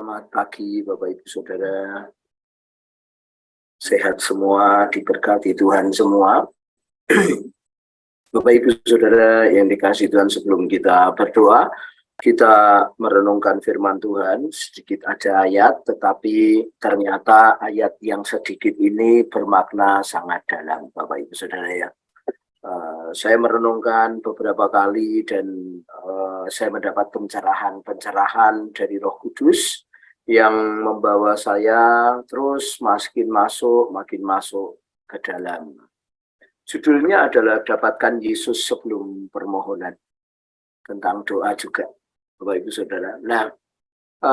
Selamat pagi Bapak Ibu Saudara, sehat semua, diberkati Tuhan semua. Bapak Ibu Saudara yang dikasihi Tuhan, sebelum kita berdoa, kita merenungkan firman Tuhan. Sedikit ada ayat, tetapi ternyata ayat yang sedikit ini bermakna sangat dalam Bapak Ibu Saudara ya. Saya merenungkan beberapa kali dan saya mendapat pencerahan dari Roh Kudus yang membawa saya terus makin masuk ke dalam. Judulnya adalah Dapatkan Yesus Sebelum Permohonan, tentang doa juga, Bapak Ibu Saudara. Nah,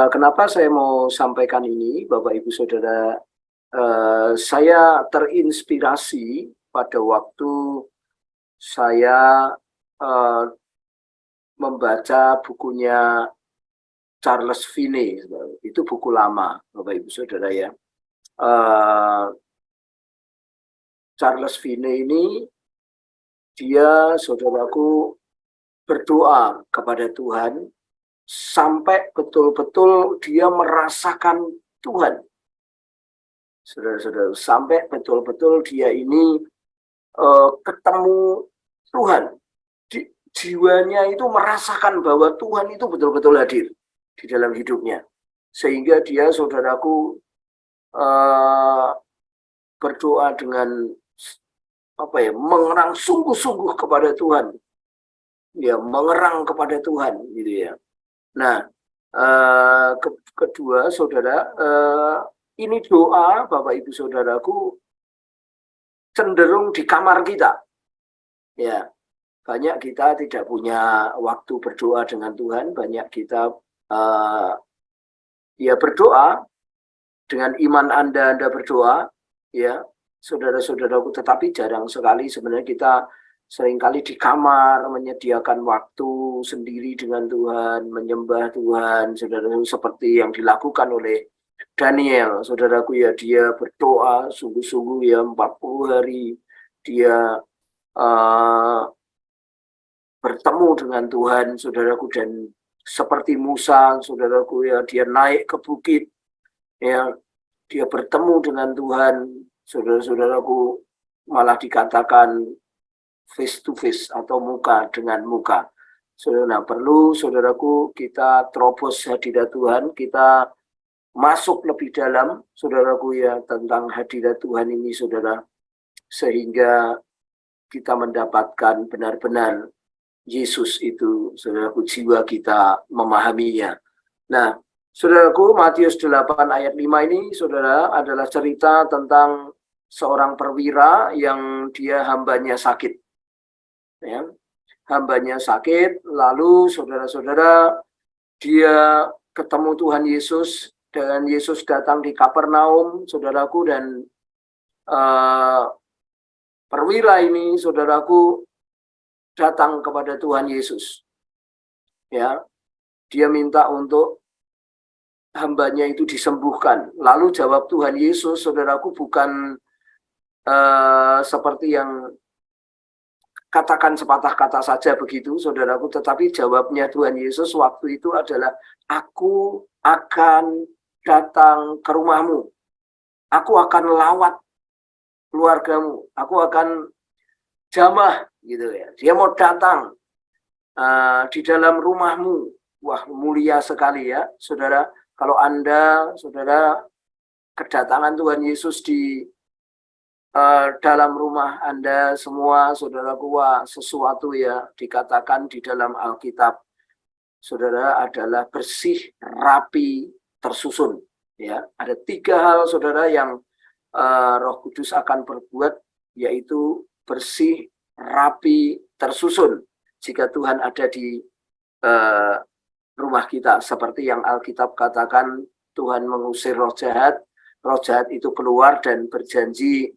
kenapa saya mau sampaikan ini, Bapak Ibu Saudara? Saya terinspirasi pada waktu saya membaca bukunya Charles Finney. Itu buku lama, Bapak Ibu Saudara ya. Charles Finney ini, dia, saudaraku, berdoa kepada Tuhan sampai betul-betul dia merasakan Tuhan. Saudara-saudara, sampai betul-betul dia ini ketemu Tuhan. Jiwanya itu merasakan bahwa Tuhan itu betul-betul hadir di dalam hidupnya. Sehingga dia, saudaraku, berdoa dengan mengerang sungguh-sungguh kepada Tuhan. Ya, mengerang kepada Tuhan gitu ya. Nah, kedua, saudara, ini doa Bapak Ibu Saudaraku cenderung di kamar kita. Ya, banyak kita tidak punya waktu berdoa dengan Tuhan, banyak kita ya berdoa dengan iman Anda berdoa, ya, saudara-saudaraku, tetapi jarang sekali sebenarnya kita seringkali di kamar menyediakan waktu sendiri dengan Tuhan, menyembah Tuhan, saudara, seperti yang dilakukan oleh Daniel, saudaraku ya. Dia berdoa sungguh-sungguh ya 40 hari, dia bertemu dengan Tuhan, saudaraku, dan seperti Musa, saudaraku ya, dia naik ke bukit, ya, dia bertemu dengan Tuhan, saudara-saudaraku, malah dikatakan face to face atau muka dengan muka. Saudara, perlu, saudaraku, kita terobos hadirat Tuhan, kita masuk lebih dalam, saudaraku ya, tentang hadirat Tuhan ini, saudara, sehingga kita mendapatkan benar-benar Yesus itu, saudaraku, jiwa kita memahaminya. Nah, saudaraku, Matius 8 ayat 5 ini, saudara, adalah cerita tentang seorang perwira yang dia hambanya sakit. Ya, hambanya sakit, lalu saudara-saudara, dia ketemu Tuhan Yesus, dan Yesus datang di Kapernaum, saudaraku, dan perwira ini, saudaraku, datang kepada Tuhan Yesus. Ya, dia minta untuk hambanya itu disembuhkan. Lalu jawab Tuhan Yesus, saudaraku, bukan seperti yang katakan sepatah kata saja begitu, saudaraku, tetapi jawabnya Tuhan Yesus waktu itu adalah, aku akan datang ke rumahmu, aku akan lawat keluargamu, aku akan jamah gitu ya. Dia mau datang di dalam rumahmu. Wah, mulia sekali ya, saudara. Kalau Anda, saudara, kedatangan Tuhan Yesus di dalam rumah Anda semua, saudaraku, wah, sesuatu ya, dikatakan di dalam Alkitab, saudara, adalah bersih, rapi, tersusun. Ya, ada 3 hal, saudara, yang Roh Kudus akan berbuat, yaitu bersih, rapi, tersusun. Jika Tuhan ada di rumah kita, seperti yang Alkitab katakan, Tuhan mengusir roh jahat itu keluar dan berjanji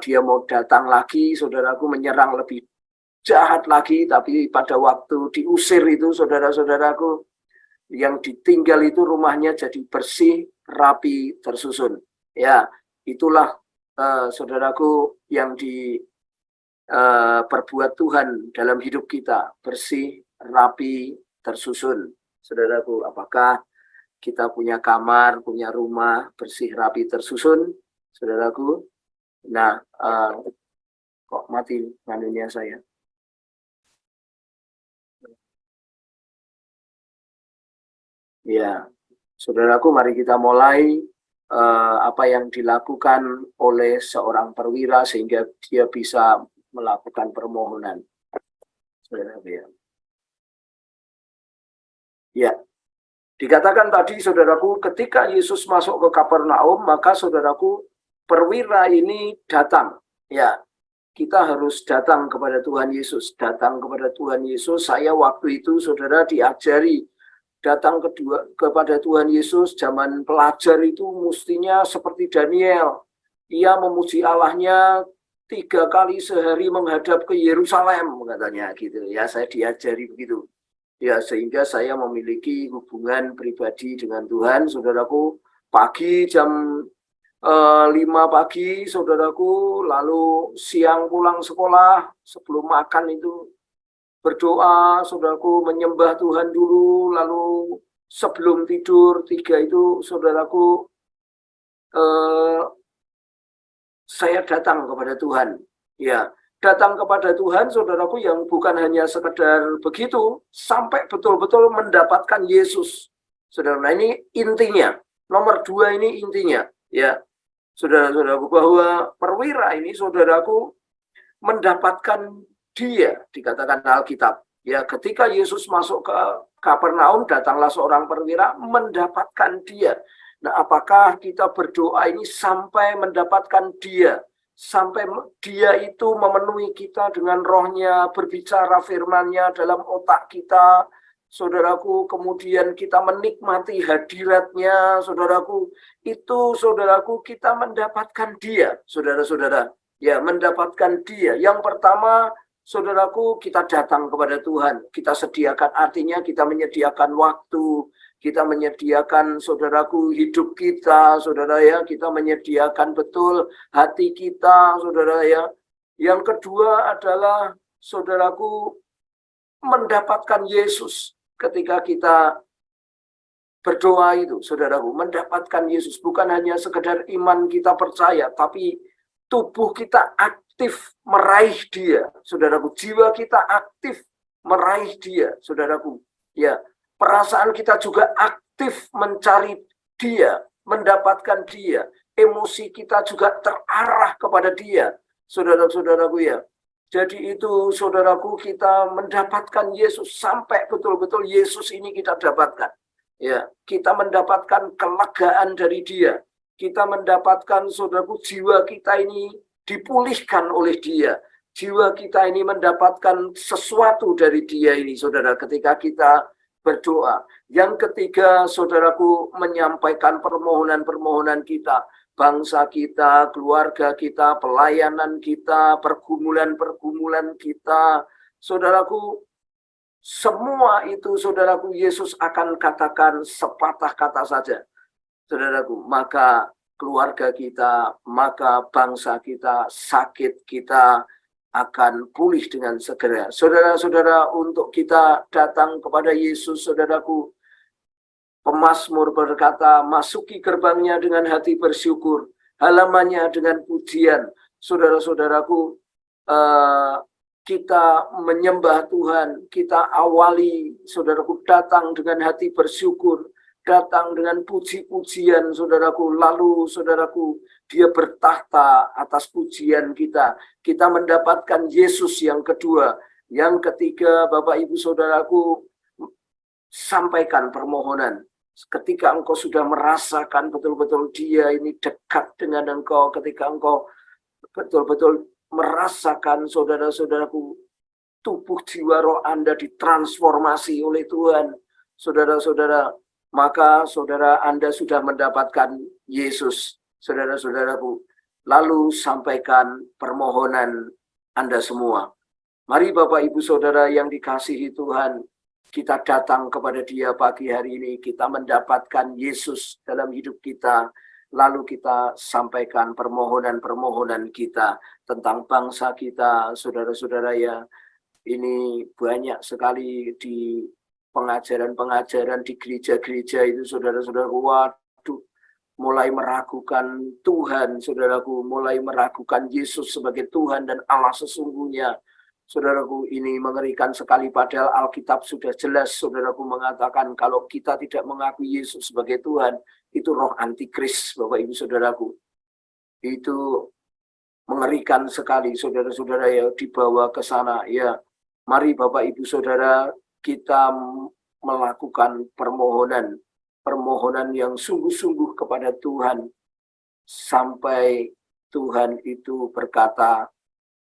dia mau datang lagi, saudaraku, menyerang lebih jahat lagi. Tapi pada waktu diusir itu, saudara-saudaraku, yang ditinggal itu rumahnya jadi bersih, rapi, tersusun. Ya, itulah saudaraku yang diperbuat Tuhan dalam hidup kita, bersih, rapi, tersusun. Saudaraku, apakah kita punya kamar, punya rumah, bersih, rapi, tersusun, saudaraku. Nah, kok mati manunya saya? Ya, saudaraku, mari kita mulai apa yang dilakukan oleh seorang perwira sehingga dia bisa melakukan permohonan. Saudaraku, ya. Ya, dikatakan tadi, saudaraku, ketika Yesus masuk ke Kapernaum, maka saudaraku, perwira ini datang. Ya, kita harus datang kepada Tuhan Yesus. Datang kepada Tuhan Yesus. Saya waktu itu, saudara, diajari datang kepada Tuhan Yesus zaman pelajar itu mestinya seperti Daniel. Ia memuji Allahnya 3 kali sehari menghadap ke Yerusalem, katanya gitu. Ya, saya diajari begitu. Ya, sehingga saya memiliki hubungan pribadi dengan Tuhan, saudaraku. Pagi jam 5 pagi, saudaraku, lalu siang pulang sekolah, sebelum makan itu berdoa, saudaraku, menyembah Tuhan dulu, lalu sebelum tidur 3 itu, saudaraku, saya datang kepada Tuhan. Ya, datang kepada Tuhan, saudaraku, yang bukan hanya sekedar begitu, sampai betul-betul mendapatkan Yesus. Saudara, nah ini intinya. Nomor 2 ini intinya. Ya, saudara-saudaraku, bahwa perwira ini, saudaraku, mendapatkan dia, dikatakan Alkitab. Ya, ketika Yesus masuk ke Kapernaum, datanglah seorang perwira mendapatkan dia. Nah, apakah kita berdoa ini sampai mendapatkan dia? Sampai dia itu memenuhi kita dengan rohnya, berbicara firman-Nya dalam otak kita, saudaraku, kemudian kita menikmati hadiratnya, saudaraku, itu, saudaraku, kita mendapatkan dia, saudara-saudara. Ya, mendapatkan dia. Yang pertama, saudaraku, kita datang kepada Tuhan. Kita sediakan, artinya kita menyediakan waktu, kita menyediakan, saudaraku, hidup kita, saudara ya. Kita menyediakan betul hati kita, saudara ya. Yang kedua adalah, saudaraku, mendapatkan Yesus. Ketika kita berdoa itu, saudaraku, mendapatkan Yesus. Bukan hanya sekedar iman kita percaya, tapi tubuh kita aktif meraih dia, saudaraku. Jiwa kita aktif meraih dia, saudaraku. Ya, perasaan kita juga aktif mencari dia, mendapatkan dia. Emosi kita juga terarah kepada dia, saudara-saudaraku ya. Jadi itu, saudaraku, kita mendapatkan Yesus sampai betul-betul Yesus ini kita dapatkan. Ya, kita mendapatkan kelegaan dari dia. Kita mendapatkan, saudaraku, jiwa kita ini dipulihkan oleh dia. Jiwa kita ini mendapatkan sesuatu dari dia ini, saudara, ketika kita berdoa. Yang ketiga, saudaraku, menyampaikan permohonan-permohonan kita. Bangsa kita, keluarga kita, pelayanan kita, pergumulan-pergumulan kita. Saudaraku, semua itu, saudaraku, Yesus akan katakan sepatah kata saja. Saudaraku, maka keluarga kita, maka bangsa kita, sakit kita akan pulih dengan segera. Saudara-saudara, untuk kita datang kepada Yesus, saudaraku, pemazmur berkata, masuki gerbangnya dengan hati bersyukur, halamannya dengan pujian. Saudara-saudaraku, kita menyembah Tuhan, kita awali, saudaraku, datang dengan hati bersyukur, datang dengan puji-pujian, saudaraku. Lalu, saudaraku, dia bertahta atas pujian kita. Kita mendapatkan Yesus yang kedua. Yang ketiga, Bapak Ibu Saudaraku, sampaikan permohonan. Ketika engkau sudah merasakan betul-betul dia ini dekat dengan engkau, ketika engkau betul-betul merasakan, saudara-saudaraku, tubuh jiwa roh Anda ditransformasi oleh Tuhan, saudara-saudara, maka saudara Anda sudah mendapatkan Yesus, saudara-saudaraku. Lalu sampaikan permohonan Anda semua. Mari Bapak Ibu Saudara yang dikasihi Tuhan, kita datang kepada dia pagi hari ini, kita mendapatkan Yesus dalam hidup kita, lalu kita sampaikan permohonan-permohonan kita tentang bangsa kita, saudara-saudara ya. Ini banyak sekali di pengajaran-pengajaran di gereja-gereja itu, saudara-saudaraku, waduh, mulai meragukan Tuhan, saudaraku, mulai meragukan Yesus sebagai Tuhan dan Allah sesungguhnya. Saudaraku, ini mengerikan sekali, padahal Alkitab sudah jelas, saudaraku, mengatakan kalau kita tidak mengakui Yesus sebagai Tuhan, itu roh antikris, Bapak Ibu Saudaraku. Itu mengerikan sekali, saudara-saudara, ya, dibawa ke sana. Ya, mari Bapak Ibu Saudara, kita melakukan permohonan yang sungguh-sungguh kepada Tuhan, sampai Tuhan itu berkata,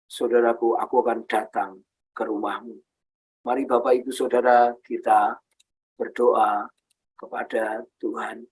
saudaraku, aku akan datang ke rumahmu. Mari Bapak Ibu Saudara, kita berdoa kepada Tuhan.